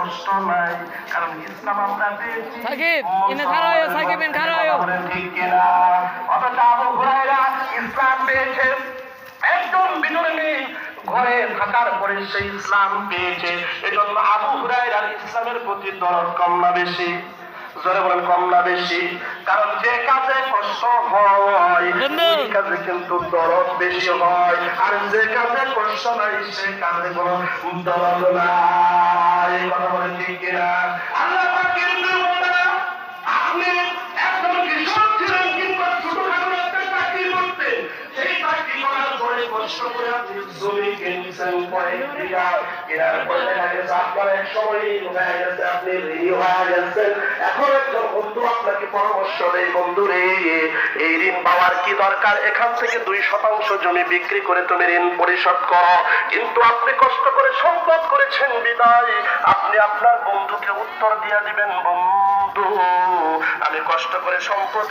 কষ্ট নাই, কারণ ইসলাম আমরা পেয়েছি। সাকিব ইনে খারায় সাকিব ইন খারায় ঠিক কিনা? অথচ আবু হুরায়রা ইসলাম পেয়েছে একদম বিনয়ী ঘরে থাকার পরে সেই ইসলাম পেয়েছে। এজন্য আবু হুরায়রার ইসলামের প্রতি দরদ কম না বেশি? জোরে বলেন, কম না বেশি? কারণ যে কাজে কষ্ট হয় ওই কাজে কিন্তু দরদ বেশি হয়, আর যে কাজে কষ্ট নাই সে কাজে কোনো দরদ নাই। কথা বলেন ঠিক কিনা? আল্লাহ পাকের নিয়মটা, আপনি একজন কৃষক ছিলেন কিংবা ছোটখাটো একটা চাকরি করতেন, সেই চাকরি করার পরে কষ্ট করে আপনি জমি কিনছেন কয়েক বিঘা, কেনার পরে দেখা গেছে আপনার এক সময় হয়ে গেছে, আপনি ঋণী হয়ে গেছেন। এখন একজন বন্ধু আপনাকে পরামর্শ দেয়, বন্ধু রে, এই ঋণ পাওয়ার কি দরকার, এখান থেকে 2% জমি বিক্রি করে তুমি ঋণ পরিশোধ করো। কিন্তু আপনি কষ্ট করে সম্পদ করেছেন বিদায়, আপনি আপনার বন্ধুকে উত্তর দিয়ে দিবেন, বন্ধু আমি কষ্ট করে সম্পদ